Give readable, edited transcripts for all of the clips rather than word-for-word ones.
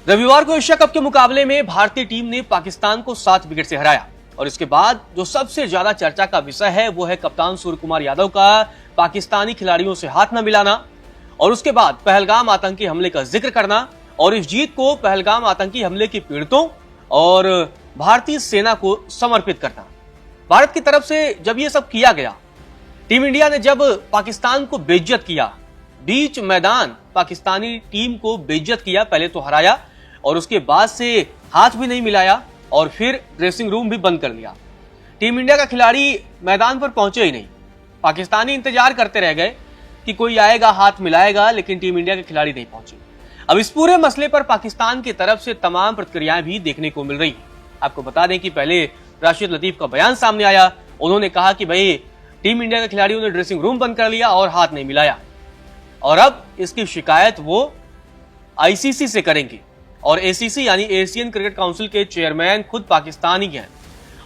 रविवार को Asia cup के मुकाबले में भारतीय टीम ने पाकिस्तान को 7 विकेट से हराया और इसके बाद जो सबसे ज्यादा चर्चा का विषय है वो है कप्तान सूर्य कुमार यादव का पाकिस्तानी खिलाड़ियों से हाथ न मिलाना और उसके बाद पहलगाम आतंकी हमले का जिक्र करना और इस जीत को पहलगाम आतंकी हमले के पीड़ितों और भारतीय सेना को समर्पित करना। भारत की तरफ से जब ये सब किया गया, टीम इंडिया ने जब पाकिस्तान को बेइज्जत किया, बीच मैदान पाकिस्तानी टीम को बेइज्जत किया, पहले तो हराया और उसके बाद से हाथ भी नहीं मिलाया और फिर ड्रेसिंग रूम भी बंद कर लिया। टीम इंडिया का खिलाड़ी मैदान पर पहुंचे ही नहीं। पाकिस्तानी इंतजार करते रह गए कि कोई आएगा हाथ मिलाएगा, लेकिन टीम इंडिया के खिलाड़ी नहीं पहुंचे। अब इस पूरे मसले पर पाकिस्तान की तरफ से तमाम प्रतिक्रियाएं भी देखने को मिल रही हैं। आपको बता दें कि पहले राशिद लतीफ का बयान सामने आया। उन्होंने कहा कि भाई टीम इंडिया के खिलाड़ियों ने ड्रेसिंग रूम बंद कर लिया और हाथ नहीं मिलाया और अब इसकी शिकायत वो आईसीसी से करेंगे और एसीसी यानी एशियन क्रिकेट काउंसिल के चेयरमैन खुद पाकिस्तानी हैं।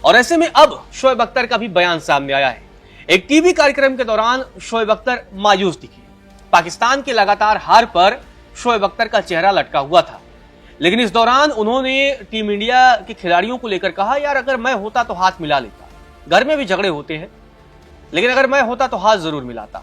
और ऐसे में अब शोएब अख्तर का भी बयान सामने आया है। एक टीवी कार्यक्रम के दौरान शोएब अख्तर मायूस दिखे। पाकिस्तान की लगातार हार पर शोएब अख्तर का चेहरा लटका हुआ था, लेकिन इस दौरान उन्होंने टीम इंडिया के खिलाड़ियों को लेकर कहा, यार अगर मैं होता तो हाथ मिला लेता। घर में भी झगड़े होते हैं, लेकिन अगर मैं होता तो हाथ जरूर मिलाता।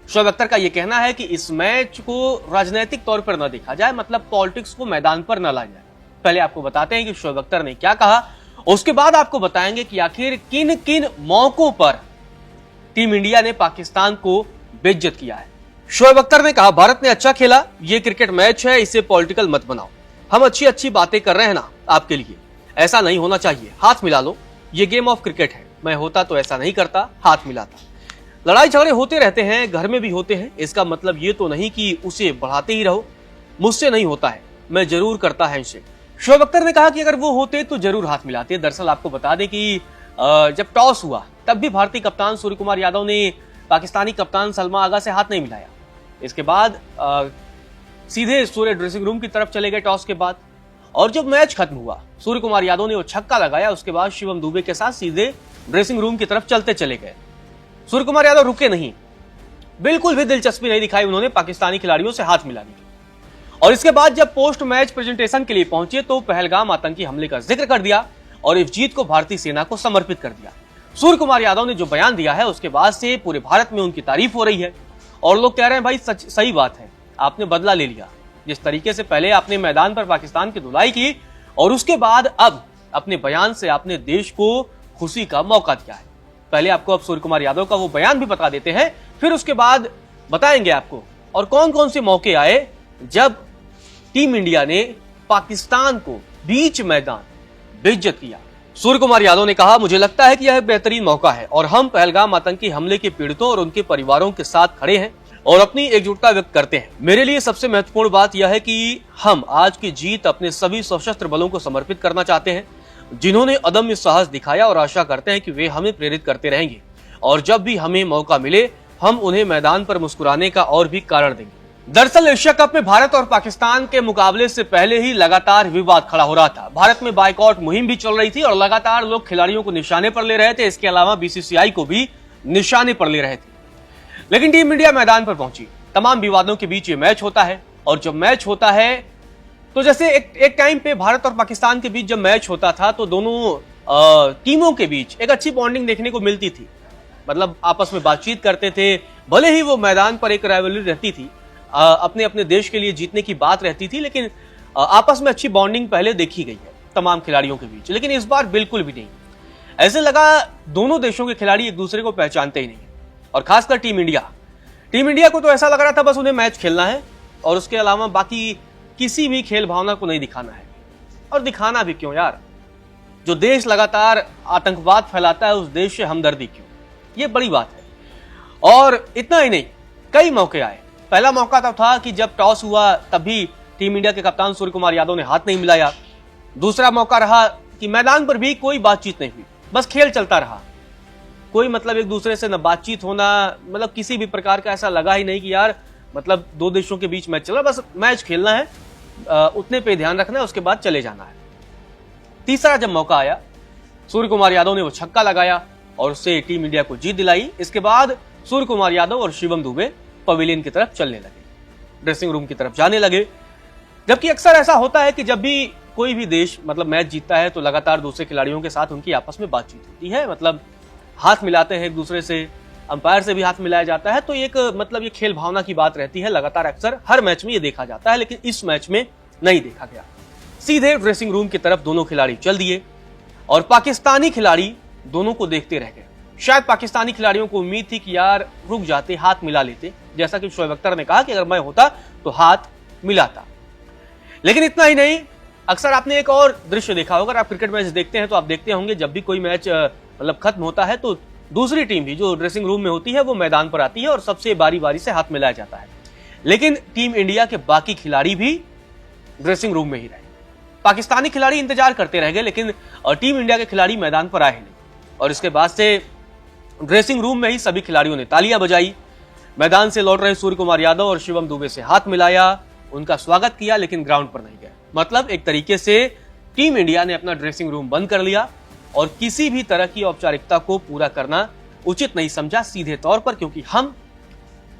शोएब अख्तर का यह कहना है कि इस मैच को राजनीतिक तौर पर न देखा जाए, मतलब पॉलिटिक्स को मैदान पर न लाया जाए। पहले आपको बताते हैं कि शोएब अख्तर ने क्या कहा, उसके बाद आपको बताएंगे कि आखिर किन किन मौकों पर टीम इंडिया ने पाकिस्तान को बेइज्जत किया है। शोएब अख्तर ने कहा, भारत ने अच्छा खेला, ये क्रिकेट मैच है, इसे पॉलिटिकल मत बनाओ। हम अच्छी अच्छी बातें कर रहे हैं ना आपके लिए, ऐसा नहीं होना चाहिए। हाथ मिला लो, ये गेम ऑफ क्रिकेट है। मैं होता तो ऐसा नहीं करता, हाथ मिलाता। लड़ाई झगड़े होते रहते हैं, घर में भी होते हैं, इसका मतलब ये तो नहीं कि उसे बढ़ाते ही रहो। मुझसे नहीं होता है, मैं जरूर करता हैंडशेक। शोएब अख्तर ने कहा कि अगर वो होते तो जरूर हाथ मिलाते। दरअसल आपको बता दें कि जब टॉस हुआ तब भी भारतीय कप्तान सूर्य कुमार यादव ने पाकिस्तानी कप्तान सलमान आगा से हाथ नहीं मिलाया। इसके बाद सीधे सूर्य ड्रेसिंग रूम की तरफ चले गए टॉस के बाद, और जब मैच खत्म हुआ सूर्य कुमार यादव ने वो छक्का लगाया। उसके बाद शिवम दुबे के साथ सीधे ड्रेसिंग रूम की तरफ चलते चले गए। सूर्य कुमार यादव रुके नहीं, बिल्कुल भी दिलचस्पी नहीं दिखाई उन्होंने पाकिस्तानी खिलाड़ियों से हाथ मिलाने की। और इसके बाद जब पोस्ट मैच प्रेजेंटेशन के लिए पहुंचे तो पहलगाम आतंकी हमले का जिक्र कर दिया और इस जीत को भारतीय सेना को समर्पित कर दिया। सूर्य कुमार यादव ने जो बयान दिया है उसके बाद से पूरे भारत में उनकी तारीफ हो रही है और लोग कह रहे हैं भाई सही बात है, आपने बदला ले लिया। जिस तरीके से पहले आपने मैदान पर पाकिस्तान की धुलाई की और उसके बाद अब अपने बयान से आपने देश को खुशी का मौका दिया है। पहले आपको अब सूर्य कुमार यादव का वो बयान भी बता देते हैं, फिर उसके बाद बताएंगे आपको और कौन कौन से मौके आए जब टीम इंडिया ने पाकिस्तान को बीच मैदान बेइज्जत किया। सूर्य कुमार यादव ने कहा, मुझे लगता है कि यह बेहतरीन मौका है और हम पहलगाम आतंकी हमले के पीड़ितों और उनके परिवारों के साथ खड़े हैं और अपनी एकजुटता व्यक्त करते हैं। मेरे लिए सबसे महत्वपूर्ण बात यह है कि हम आज की जीत अपने सभी सशस्त्र बलों को समर्पित करना चाहते हैं, जिन्होंने अदम्य साहस दिखाया, और आशा करते हैं कि वे हमें प्रेरित करते रहेंगे और जब भी हमें मौका मिले हम उन्हें मैदान पर मुस्कुराने का और भी कारण देंगे। दरअसल एशिया कप में भारत और पाकिस्तान के मुकाबले से पहले ही लगातार विवाद खड़ा हो रहा था। भारत में बाइकआउट मुहिम भी चल रही थी और लगातार लोग खिलाड़ियों को निशाने पर ले रहे थे। इसके अलावा बीसीसीआई को भी निशाने पर ले रहे थे, लेकिन टीम इंडिया मैदान पर पहुंची। तमाम विवादों के बीच ये मैच होता है और जब मैच होता है तो जैसे एक टाइम पे भारत और पाकिस्तान के बीच जब मैच होता था तो दोनों टीमों के बीच एक अच्छी बॉन्डिंग देखने को मिलती थी, मतलब आपस में बातचीत करते थे। भले ही वो मैदान पर एक राइवलरी रहती थी, अपने अपने देश के लिए जीतने की बात रहती थी, लेकिन आपस में अच्छी बॉन्डिंग पहले देखी गई है तमाम खिलाड़ियों के बीच, लेकिन इस बार बिल्कुल भी नहीं। ऐसे लगा दोनों देशों के खिलाड़ी एक दूसरे को पहचानते ही नहीं, और खासकर टीम इंडिया को तो ऐसा लग रहा था बस उन्हें मैच खेलना है और उसके अलावा बाकी किसी भी खेल भावना को नहीं दिखाना है। और दिखाना भी क्यों यार, जो देश लगातार आतंकवाद फैलाता है उस देश से हमदर्दी क्यों, ये बड़ी बात है। और इतना ही नहीं, कई मौके आए। पहला मौका तब था कि जब टॉस हुआ तब भी टीम इंडिया के कप्तान सूर्य कुमार यादव ने हाथ नहीं मिलाया। दूसरा मौका रहा कि मैदान पर भी कोई बातचीत नहीं हुई, बस खेल चलता रहा, कोई मतलब एक दूसरे से न बातचीत होना, मतलब किसी भी प्रकार का ऐसा लगा ही नहीं कि यार मतलब दो देशों के बीच मैच चल रहा, बस मैच खेलना है, उतने पे ध्यान रखना है, उसके बाद चले जाना है। तीसरा जब मौका आया सूर्य कुमार यादव ने वो छक्का लगाया और उससे टीम इंडिया को जीत दिलाई। इसके बाद सूर्य कुमार यादव और शिवम दुबे पवेलियन की तरफ चलने लगे, ड्रेसिंग रूम की तरफ जाने लगे। जबकि अक्सर ऐसा होता है कि जब भी कोई भी देश मतलब मैच जीतता है तो लगातार दूसरे खिलाड़ियों के साथ उनकी आपस में बातचीत होती है, मतलब हाथ मिलाते हैं एक दूसरे से, अंपायर से भी हाथ मिलाया जाता है। तो एक मतलब ये खेल भावना की बात रहती है, लगातार अक्सर हर मैच में ये देखा जाता है, लेकिन इस मैच में नहीं देखा गया। सीधे ड्रेसिंग रूम की तरफ दोनों खिलाड़ी चल दिए और पाकिस्तानी खिलाड़ी दोनों को देखते रह गए। शायद पाकिस्तानी खिलाड़ियों को उम्मीद थी कि यार रुक जाते, हाथ मिला लेते, जैसा कि शोएब अख्तर ने कहा कि अगर मैं होता तो हाथ मिलाता। लेकिन इतना ही नहीं, अक्सर आपने एक और दृश्य देखा होगा, अगर आप क्रिकेट मैच देखते हैं तो आप देखते होंगे जब भी कोई मैच मतलब खत्म होता है तो दूसरी टीम भी जो ड्रेसिंग रूम में होती है वो मैदान पर आती है और सबसे बारी बारी से हाथ मिलाया जाता है। लेकिन टीम इंडिया के बाकी खिलाड़ी भी ड्रेसिंग रूम में ही रहे। पाकिस्तानी खिलाड़ी इंतजार करते रह गए, लेकिन टीम इंडिया के खिलाड़ी मैदान पर आए ही नहीं। और इसके बाद से ड्रेसिंग रूम में ही सभी खिलाड़ियों ने तालियां बजाई, मैदान से लौट रहे सूर्य कुमार यादव और शिवम दुबे से हाथ मिलाया, उनका स्वागत किया, लेकिन ग्राउंड पर नहीं गए। मतलब एक तरीके से टीम इंडिया ने अपना ड्रेसिंग रूम बंद कर लिया और किसी भी तरह की औपचारिकता को पूरा करना उचित नहीं समझा, सीधे तौर पर, क्योंकि हम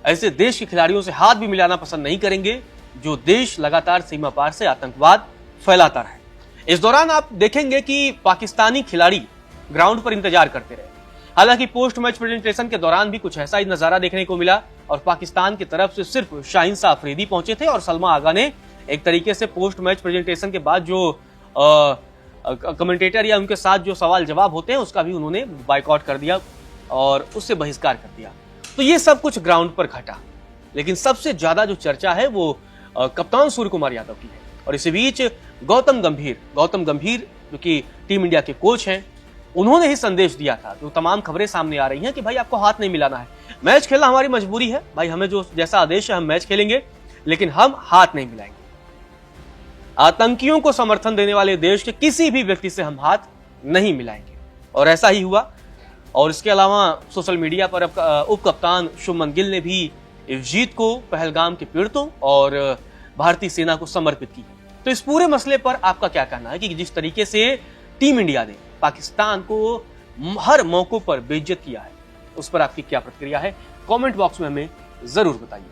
ऐसे देश के खिलाड़ियों से हाथ भी मिलाना पसंद नहीं करेंगे जो देश लगातार सीमा पार से आतंकवाद फैलाता रहे। इस दौरान आप देखेंगे कि पाकिस्तानी खिलाड़ी ग्राउंड पर इंतजार करते रहे। हालांकि पोस्ट मैच प्रेजेंटेशन के दौरान भी कुछ ऐसा ही नजारा देखने को मिला और पाकिस्तान की तरफ से सिर्फ शाहीन शाह अफरीदी पहुंचे थे और सलमा आगा ने एक तरीके से पोस्ट मैच प्रेजेंटेशन के बाद जो कमेंटेटर या उनके साथ जो सवाल जवाब होते हैं उसका भी उन्होंने बायकॉट कर दिया और उससे बहिष्कार कर दिया। तो ये सब कुछ ग्राउंड पर घटा, लेकिन सबसे ज्यादा जो चर्चा है वो कप्तान सूर्य कुमार यादव की है। और इसी बीच गौतम गंभीर जो कि टीम इंडिया के कोच हैं, उन्होंने ही संदेश दिया था। जो तमाम खबरें सामने आ रही हैं कि भाई आपको हाथ नहीं मिलाना है, मैच खेलना हमारी मजबूरी है, भाई हमें जो जैसा आदेश है हम मैच खेलेंगे, लेकिन हम हाथ नहीं मिलाएंगे। आतंकियों को समर्थन देने वाले देश के किसी भी व्यक्ति से हम हाथ नहीं मिलाएंगे। और ऐसा ही हुआ। और इसके अलावा सोशल मीडिया पर उप कप्तान शुभमन गिल ने भी इस जीत को पहलगाम के पीड़ितों और भारतीय सेना को समर्पित की। तो इस पूरे मसले पर आपका क्या कहना है कि जिस तरीके से टीम इंडिया ने पाकिस्तान को हर मौकों पर बेइज्जत किया है, उस पर आपकी क्या प्रतिक्रिया है? कमेंट बॉक्स में हमें जरूर बताइए।